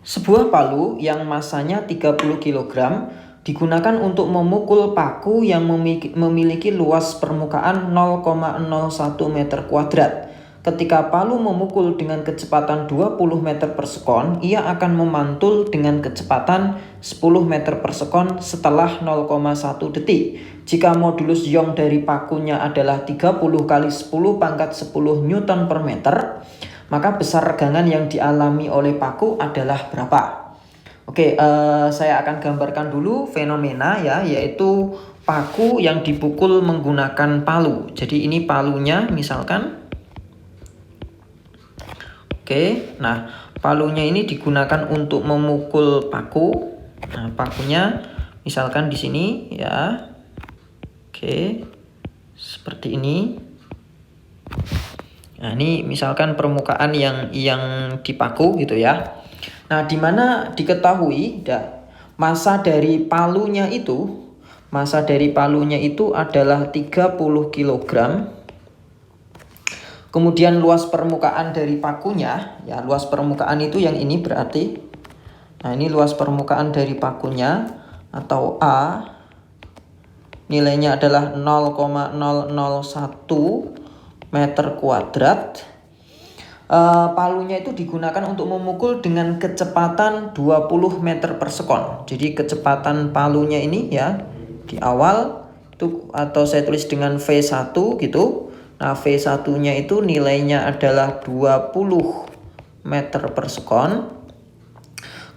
Sebuah palu yang masanya 30 kg digunakan untuk memukul paku yang memiliki luas permukaan 0,01 meter kuadrat. Ketika palu memukul dengan kecepatan 20 meter per sekon, ia akan memantul dengan kecepatan 10 meter per sekon setelah 0,1 detik. Jika modulus Young dari pakunya adalah 30 kali 10 pangkat 10 Newton per meter, maka besar regangan yang dialami oleh paku adalah berapa? Oke, saya akan gambarkan dulu fenomena ya, yaitu paku yang dipukul menggunakan palu. Jadi ini palunya misalkan. Oke, nah palunya ini digunakan untuk memukul paku. Nah, pakunya misalkan di sini ya. Oke, seperti ini. Nah, ini misalkan permukaan yang dipaku gitu ya. Nah, dimana diketahui masa dari palunya itu adalah 30 kg. Kemudian luas permukaan dari pakunya, ya luas permukaan itu yang ini berarti. Nah, ini luas permukaan dari pakunya atau A. Nilainya adalah 0,001 meter kuadrat. Palunya itu digunakan untuk memukul dengan kecepatan 20 meter per sekon. Jadi kecepatan palunya ini ya di awal itu, atau saya tulis dengan V1 gitu. Nah, V1-nya itu nilainya adalah 20 meter per sekon.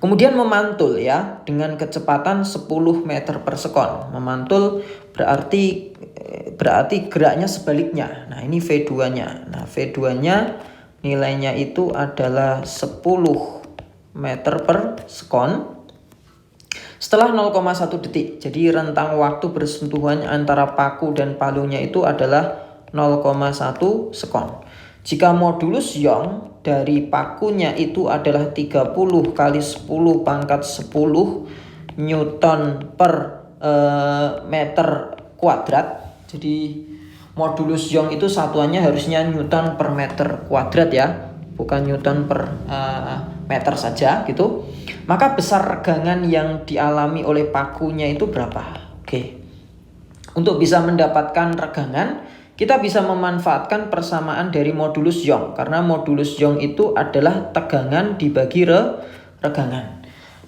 Kemudian memantul ya dengan kecepatan 10 meter per sekon. Memantul berarti geraknya sebaliknya. Nah, ini V2-nya. Nah, V2-nya nilainya itu adalah 10 meter per sekon setelah 0,1 detik. Jadi rentang waktu bersentuhan antara paku dan palunya itu adalah 0,1 sekon. Jika modulus Young dari pakunya itu adalah 30 kali 10 pangkat 10 Newton per meter kuadrat. Jadi modulus Young itu satuannya harusnya Newton per meter kuadrat ya, bukan Newton per meter saja gitu. Maka besar regangan yang dialami oleh pakunya itu berapa? Oke. Untuk bisa mendapatkan regangan, kita bisa memanfaatkan persamaan dari modulus Young, karena modulus Young itu adalah tegangan dibagi regangan.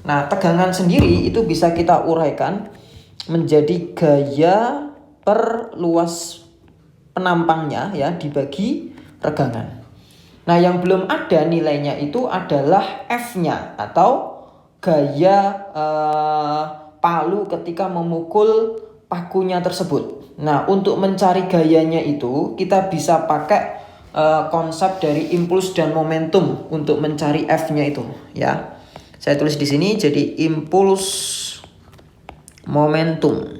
Nah, tegangan sendiri itu bisa kita uraikan menjadi gaya per luas penampangnya ya dibagi regangan. Nah, yang belum ada nilainya itu adalah F-nya atau gaya palu ketika memukul pakunya tersebut. Nah, untuk mencari gayanya itu kita bisa pakai konsep dari impuls dan momentum untuk mencari F-nya itu ya. Saya tulis di sini jadi impuls momentum.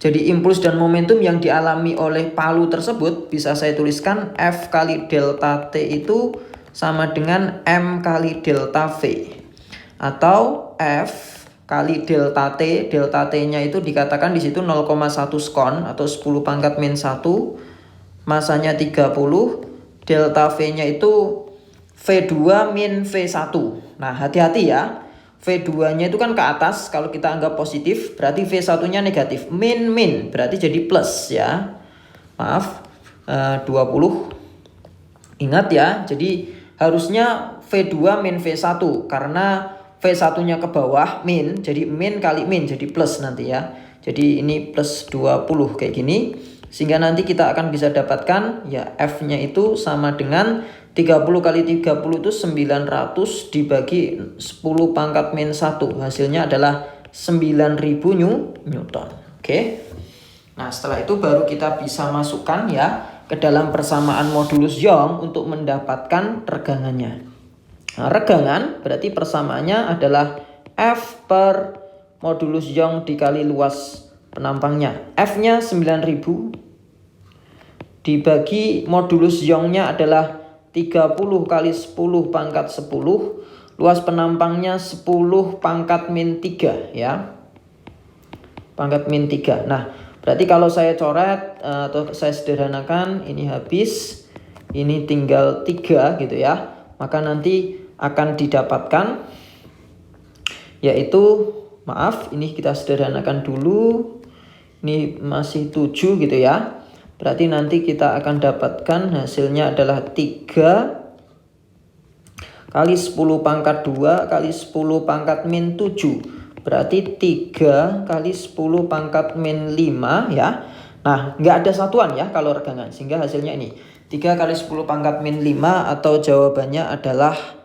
Jadi impuls dan momentum yang dialami oleh palu tersebut bisa saya tuliskan F kali delta T itu sama dengan M kali delta V. Atau F kali delta T, delta T-nya itu dikatakan di situ 0,1 sekon atau 10 pangkat min 1, masanya 30, delta V-nya itu V2 min V1. Nah, hati-hati ya. V2-nya itu kan ke atas, kalau kita anggap positif, berarti V1-nya negatif. Min berarti jadi plus ya. Maaf, 20. Ingat ya, jadi harusnya V2 min V1 karena V1-nya ke bawah min, jadi min kali min jadi plus nanti ya. Jadi ini plus 20 kayak gini. Sehingga nanti kita akan bisa dapatkan ya F-nya itu sama dengan 30 kali 30 itu 900 dibagi 10 pangkat min 1. Hasilnya adalah 9000 Newton. Oke. Nah, setelah itu baru kita bisa masukkan ya ke dalam persamaan modulus Young untuk mendapatkan regangannya. Nah, regangan berarti persamaannya adalah F per modulus Young dikali luas penampangnya. F-nya 9000 dibagi modulus Young-nya adalah 30 kali 10 pangkat 10. Luas penampangnya 10 pangkat min 3 ya. Pangkat min 3. Nah, berarti kalau saya coret atau saya sederhanakan, ini habis, ini tinggal 3 gitu ya. maka nanti akan didapatkan yaitu, maaf, ini kita sederhanakan dulu. Ini masih 7 gitu ya. Berarti nanti kita akan dapatkan hasilnya adalah 3 kali 10 pangkat 2 kali 10 pangkat min 7. Berarti 3 kali 10 pangkat min 5 ya. Nah, nggak ada satuan ya kalau regangan. Sehingga hasilnya ini 3 kali 10 pangkat min 5 atau jawabannya adalah